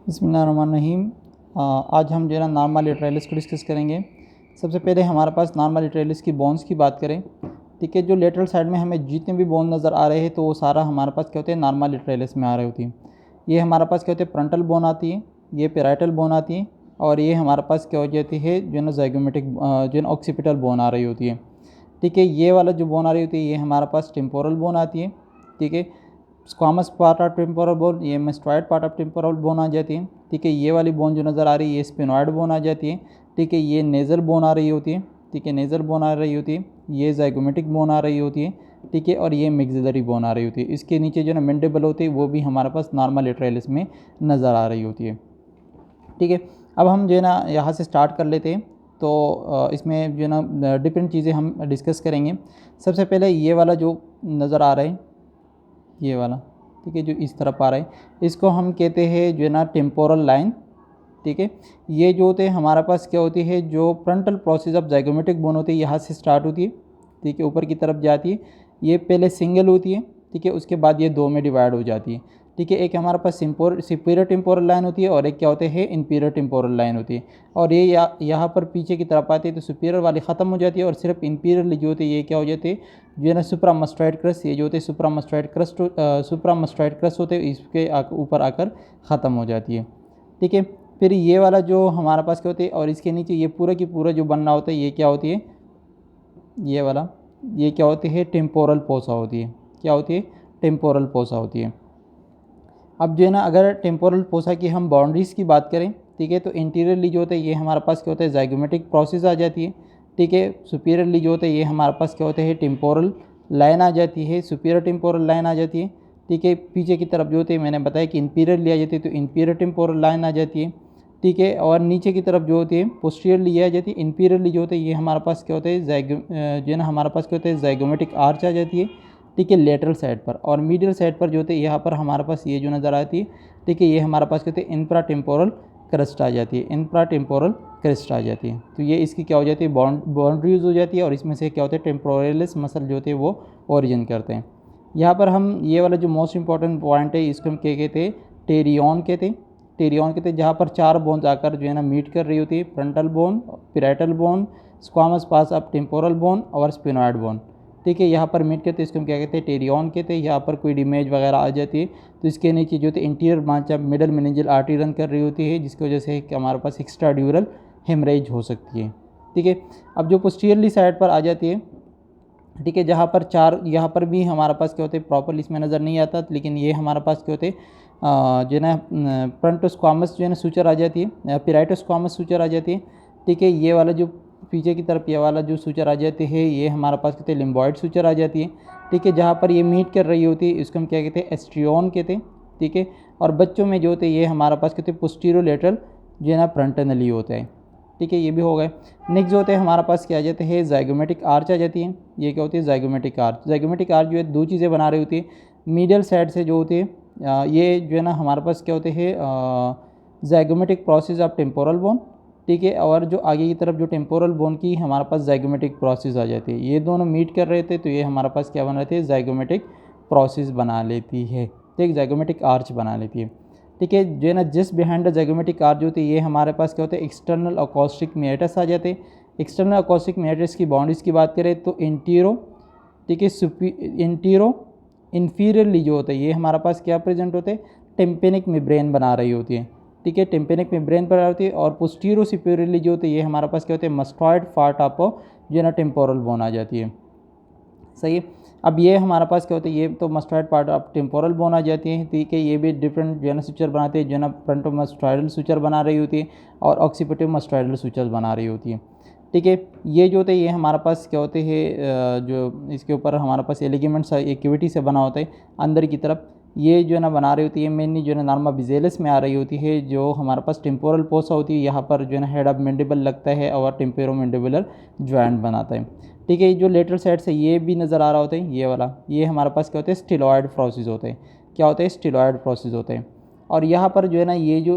बिस्मिल्लाहिर्रहमानिर्रहीम। आज हम जो है ना नॉर्मल लेटरालिस को डिस्कस करेंगे। सबसे पहले हमारे पास नॉर्मल लेटरालिस की बोन्स की बात करें, ठीक है। जो लेटरल साइड में हमें जितने भी बोन नज़र आ रहे हैं तो वो सारा हमारे पास क्या होते हैं, नॉर्मल लेटरालिस में आ रही होती है। ये हमारे पास क्या होते हैं, फ्रंटल बोन आती है, ये पैराइटल बोन आती है, और ये हमारे पास क्या हो जाती है जो है ना ज़ाइगोमेटिक जो है ना ऑक्सीपिटल बोन आ रही होती है, ठीक है। ये वाला जो बोन आ रही होती है ये हमारे पास टेम्पोरल बोन आती है, ठीक है। Squamous part of temporal bone, ये mastoid part of temporal bone आ जाती है, ठीक है। ये वाली बोन जो नज़र आ रही है ये स्पिनॉइड बोन आ जाती है, ठीक है। ये नेज़ल बोन आ रही होती है, ठीक है, नेज़ल बोन आ रही होती है। ये ज़ाइगोमेटिक बोन आ रही होती है, ठीक है। और ये मैक्सिलरी बोन आ रही होती है। इसके नीचे जो ना मैंडिबल होती है वो भी हमारे पास नॉर्मल लेटरालिस में नज़र आ रही होती है, ठीक है। अब हम जो है ना यहाँ से स्टार्ट कर लेते हैं। तो इसमें जो है ना डिफरेंट चीज़ें हम डिस्कस करेंगे। सबसे पहले ये वाला जो नज़र आ रहा है, ये वाला, ठीक है, जो इस तरफ आ रहा है, इसको हम कहते हैं जो है ना टेम्पोरल लाइन, ठीक है। ये जो होते हैं हमारे पास क्या होती है, जो फ्रंटल प्रोसेस ऑफ ज़ाइगोमेटिक बोन होती है यहाँ से स्टार्ट होती है, ठीक है, ऊपर की तरफ जाती है। ये पहले सिंगल होती है, ठीक है, उसके बाद ये दो में डिवाइड हो जाती है, ठीक है। एक हमारे पास सुपीरियर टेम्पोरल लाइन होती है और एक क्या होते हैं इंफीरियर टेम्पोरल लाइन होती है। और ये यहाँ पर पीछे की तरफ आती है तो सुपीरियर वाली ख़त्म हो जाती है और सिर्फ इंफीरियर जो होती है ये क्या हो जाती है जो है ना सुप्रामस्टॉइड क्रस्ट, ये जो होते हैं सुप्रामस्टॉइड क्रस्ट होते हैं, इसके ऊपर आकर ख़त्म हो जाती है, ठीक है। फिर ये वाला जो हमारे पास क्या होती है और इसके नीचे ये पूरा की पूरा जो बनना होता है ये क्या होती है, ये वाला, ये क्या होती है टेम्पोरल पोसा होती है। क्या होती है, टेम्पोरल पोसा होती है। अब जो है ना अगर टेम्पोरल पोसा की हम बाउंड्रीज़ की बात करें, ठीक है, तो इंटीरियरली जो होता है ये हमारे पास क्या होता है ज़ाइगोमेटिक प्रोसेस आ जाती है, ठीक है। सुपीरियरली जो होता है ये हमारे पास क्या होते हैं टेम्पोरल लाइन आ जाती है, सुपीरियर टेम्पोरल लाइन आ जाती है, ठीक है। पीछे की तरफ जो होते हैं मैंने बताया कि इंपीरियरली आ जाती है तो इंपीरियर टेम्पोरल लाइन आ जाती है, ठीक है। और नीचे की तरफ जो होती है पोस्टीरियरली ये आ जाती है। इंपीरियरली जो होता है ये हमारे पास क्या होता है जो है ना हमारे पास क्या होता है ज़ाइगोमेटिक आर्च आ जाती है, ठीक है, लेटरल साइड पर। और मीडियल साइड पर जो होते हैं यहाँ पर हमारे पास ये जो नज़र आती है, ठीक है, ये हमारे पास कहते हैं इंफ्रा टेम्पोरल क्रस्ट आ जाती है, इंफ्रा टेम्पोरल क्रस्ट आ जाती है। तो ये इसकी क्या हो जाती है बाउंड्रीज हो जाती है और इसमें से क्या होता है टेम्पोरलिस मसल जो होते हैं वो ओरिजिन करते हैं। यहाँ पर हम ये वाला जो मोस्ट इंपॉर्टेंट पॉइंट है इसको हम क्या कहते हैं, टेरियन कहते हैं। टेरियन कहते हैं जहाँ पर चार बोन्स आकर जो है ना मीट कर रही होती है, frontal bone, parietal bone, squamous pass of temporal bone और स्पिनॉइड बोन, ठीक है। यहाँ पर मीट करते हैं इसको हम क्या कहते हैं टेरियन कहते हैं। यहाँ पर कोई इमेज वगैरह आ जाती है तो इसके नीचे जो होती है interior branch of middle meningeal artery run कर रही होती है, जिसकी वजह से कि हमारे पास एक्स्ट्रा ड्यूरल हेमरेज हो सकती है, ठीक है। अब जो पोस्टीरियरली साइड पर आ जाती है, ठीक है, जहाँ पर चार, यहाँ पर भी हमारे पास क्या होते हैं प्रॉपरली इसमें नज़र नहीं आता, लेकिन ये हमारे पास क्या होते हैं जो है ना फ्रंटोस्क्वामस जो है ना सूचर आ जाती है, पेराइटोस्क्वामस सूचर आ जाती है, ठीक है। ये वाला जो पीछे की तरफ ये वाला जो सूचर आ जाते हैं ये हमारे पास कहते हैं लिम्बॉइड सूचर आ जाती है, ठीक है। जहाँ पर ये मीट कर रही होती है इसको हम क्या कहते हैं एस्ट्रियन कहते हैं, ठीक है। और बच्चों में जो होते हैं ये हमारे पास कहते हैं पोस्टीरियोलेटरल जो है ना फ्रंटनली होता है, ठीक है, ये भी हो गए। नेक्स्ट जो होते हैं हमारे पास क्या आ जाते हैं ज़ाइगोमेटिक आर्च आ जाती है। ये क्या होती है ज़ाइगोमेटिक आर्च। ज़ाइगोमेटिक आर्च जो है दो चीज़ें बना रही होती है, मीडियल साइड से जो होती है ये जो है ना हमारे पास क्या होते हैं ज़ाइगोमेटिक प्रोसेस ऑफ टेम्पोरल बोन, ठीक है। और जो आगे की तरफ जो टेम्पोरल बोन की हमारे पास ज़ाइगोमेटिक प्रोसेस आ जाती है, ये दोनों मीट कर रहे थे तो ये हमारे पास क्या बन रहे थे ज़ाइगोमेटिक प्रोसेस बना लेती है, ठीक, ज़ाइगोमेटिक आर्च बना लेती है, ठीक है। जो है ना जस्ट बिहाइंड द ज़ाइगोमेटिक आर्च जो होती है ये हमारे पास क्या होता है एक्सटर्नल अकॉस्टिक मेटस आ जाते हैं। एक्सटर्नल अकॉस्टिक मेटस की बाउंड्रीज की बात करें तो इंटीरो, ठीक है, इंटीरो इन्फीरियरली जो होता है ये हमारे पास क्या प्रेजेंट होते हैं टेम्पेनिक मेम्ब्रेन बना रही होती है, ठीक है, टेम्पेनिक मेम्ब्रेन पर होती है। और पोस्टीरो सुपीरियरली जो होते हैं ये हमारे पास क्या होते हैं मस्टॉइड पार्ट ऑफ जो है ना टेम्पोरल बोन आ जाती है, सही है। अब ये हमारे पास क्या होता है ये तो मस्टॉइड पार्ट ऑफ टेम्पोरल बोन आ जाती है, ठीक है। ये भी डिफरेंट जो है ना सूचर बनाते हैं, जो है ना फ्रंटोमस्टॉइडल सूचर बना रही होती है और ऑक्सीपिटिव मस्टॉइडल सूचर बना रही होती है, ठीक है। ये जो होते हैं ये हमारे पास क्या होते हैं जो इसके ऊपर हमारे पास एलिगेमेंट्स एक्टिविटी से बना होता है अंदर की तरफ, ये जो है ना बना रही होती है मेनली जो है ना नॉर्मा बिजेलस में आ रही होती है। जो हमारे पास टेम्पोरल पोसा होती है यहाँ पर जो है ना हेड ऑफ मैंडिबल लगता है और टेम्पेरो मैंडिबुलर जॉइंट बनाता है, ठीक है। ये जो लेटरल साइड से ये भी नज़र आ रहा होता है ये वाला, ये हमारे पास क्या होता है स्टिलॉयड प्रोसेस होते हैं। क्या होता है स्टिलॉयड प्रोसेस होते हैं। और यहाँ पर जो है ना ये जो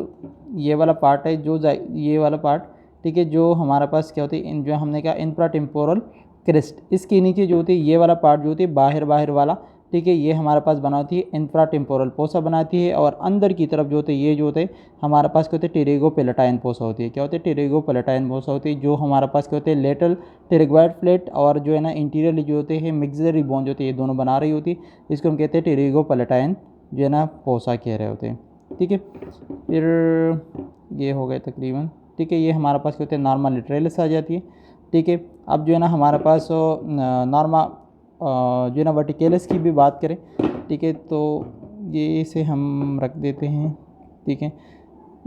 ये वाला पार्ट है जो ये वाला पार्ट, ठीक है, जो हमारे पास क्या होती है जो हमने कहा इंफ्रा टेम्पोरल क्रेस्ट, इसके नीचे जो होती है ये वाला पार्ट जो होती है बाहर बाहर वाला ठीक है। ये हमारे पास बनाती है इंफ्रा टेम्पोरल फोसा बनाती है, और अंदर की तरफ जो होते हैं ये जो होते हैं हमारे पास क्या होते हैं टेरिगो पैलेटाइन फोसा होती है। क्या होते हैं टेरिगो पैलेटाइन फोसा होती है, जो हमारे पास क्या होते हैं लेटरल टेरिगोइड प्लेट और जो है ना इंटीरियरली जो होते हैं मिक्सरी बोन जो होती है ये दोनों बना रही होती है। इसको हम कहते हैं टेरिगो पैलेटाइन जो है ना फोसा कह रहे होते हैं। ठीक है, फिर ये हो गए तकरीबन। ठीक है, ये हमारे पास क्या होते हैं नॉर्मा लिटरेलिस आ जाती है। ठीक है, अब जो है ना हमारे पास नॉर्मा जो है ना वर्टिकलिस की भी बात करें, ठीक है, तो ये इसे हम रख देते हैं। ठीक है,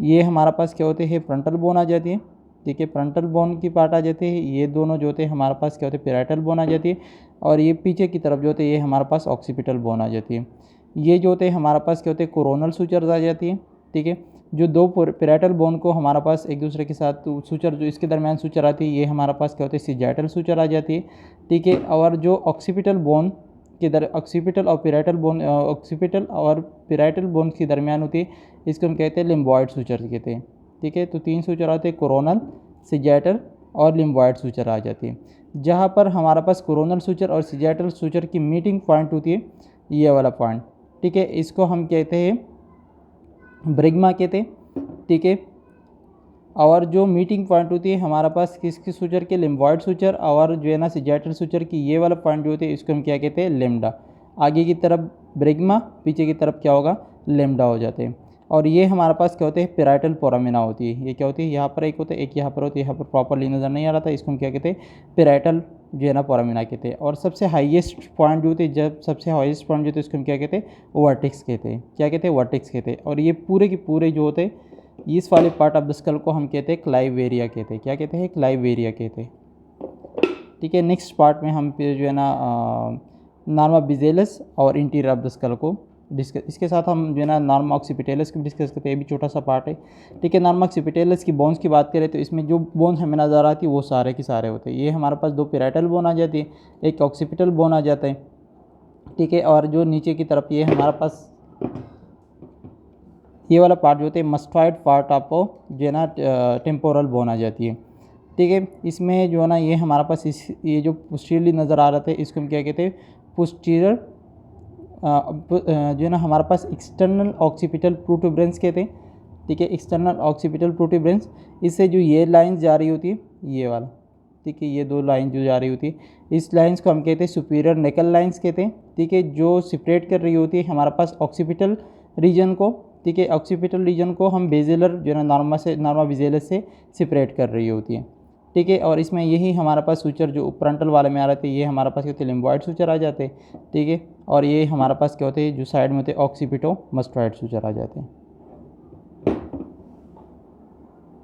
ये हमारे पास क्या होते हैं फ्रंटल बोन आ जाती है। ठीक है, फ्रंटल बोन की पार्ट आ जाती है। ये दोनों जो होते हैं हमारे पास क्या होते हैं पैराइटल बोन आ जाती है, और ये पीछे की तरफ जो होते हैं ये हमारे पास ऑक्सीपिटल बोन आ जाती है। ये जो होते हैं हमारे पास क्या होते हैं कोरोनल सूचर्स आ जाती है। ठीक है, जो दो पैराइटल बोन को हमारे पास एक दूसरे के साथ सूचर जो इसके दरमियान सूचर आती है ये हमारे पास क्या होते हैं सिजाइटल सूचर आ जाती है। ठीक है, और जो ऑक्सीपिटल बोन के ऑक्सीपिटल और पैराइटल बोन ऑक्सीपिटल और पैराइटल बोन के दरमियान होती है, इसको हम कहते हैं लिम्बॉइड सूचर कहते हैं। ठीक है, तो 3 सूचर आते हैं कोरोनल, सिजाइटल और लिम्बॉइड सूचर आ जाती है। जहाँ पर हमारे पास कोरोनल सूचर और सिजाइटल सूचर की मीटिंग पॉइंट होती है ये वाला पॉइंट। ठीक है, इसको हम कहते हैं ब्रिग्मा कहते हैं। ठीक है, और जो मीटिंग पॉइंट होती है हमारे पास किसकी सूचर के लिम्बॉइड सूचर और जो है ना सिजाइटल सूचर की ये वाला पॉइंट जो होते हैं इसको हम क्या कहते हैं लेम्डा। आगे की तरफ ब्रिग्मा, पीछे की तरफ क्या होगा लेम्डा हो जाते हैं। और ये हमारे पास क्या होते हैं पैराइटल फोरामिना होती है। ये क्या होती है यहाँ पर एक होता है, एक यहाँ पर होती है, यहाँ पर प्रॉपरली नज़र नहीं आ रहा था, इसको हम क्या कहते हैं पैराइटल जो है ना फोरामिना कहते हैं। और सबसे हाईएस्ट पॉइंट जो होते हैं, जब सबसे हाईएस्ट पॉइंट जो होते हैं उसको हम क्या कहते हैं वर्टेक्स कहते हैं। क्या कहते हैं वर्टेक्स कहते हैं। और ये पूरे के पूरे जो होते हैं इस वाले पार्ट ऑफ द स्कल को हम कहते हैं क्लाइवेरिया कहते हैं। क्या कहते हैं क्लाइवेरिया कहते हैं। ठीक है, नेक्स्ट पार्ट में हम फिर जो है ना नॉर्मा बिजेलस और इंटीरियर ऑफ द स्कल को डिस्कस, इसके साथ हम जो है ना नॉर्मा ऑक्सीपिटलस की डिस्कस करते हैं। ये भी छोटा सा पार्ट है। ठीक है, नॉर्मा ऑक्सीपिटलस की बोन्स की बात करें तो इसमें जो बोन्स हमें नज़र आती है वो सारे के सारे होते हैं। ये हमारे पास 2 पैराइटल बोन आ जाती है, एक ऑक्सीपिटल बोन आ जाता है। ठीक है, और जो नीचे की तरफ ये हमारे पास ये वाला पार्ट जो होता है मस्टॉइड पार्ट आपको जो है ना टेम्पोरल बोन आ जाती है। ठीक है, इसमें जो है ना ये हमारे पास ये जो पोस्टीरियरली नज़र आ रहा था इसको हम क्या कहते हैं पोस्टीरियर जो है ना हमारे पास एक्सटर्नल ऑक्सीपिटल प्रोटूबरेंस कहते हैं। ठीक है, एक्सटर्नल ऑक्सीपिटल प्रोटूबरेंस, इससे जो ये लाइंस जा रही होती है ये वाला, ठीक है, ये 2 लाइन जो जा रही होती है इस लाइंस को हम कहते हैं सुपीरियर नेकल लाइंस कहते हैं। ठीक है, जो सेपरेट कर रही होती है हमारे पास ऑक्सीपिटल रीजन को। ठीक है, ऑक्सीपिटल रीजन को हम बेजेलर जो है ना नॉर्मा बिजेलस से सेपरेट कर रही होती है। ठीक है, और इसमें यही हमारे पास सूचर जो फ्रंटल वाले में आ रहे थे ये हमारे पास क्या होते हैं लिम्बॉइड सूचर आ जाते हैं। ठीक है, और ये हमारे पास क्या होते हैं जो साइड में होते हैं ऑक्सीपिटो मस्टॉइड सूचर आ जाते हैं।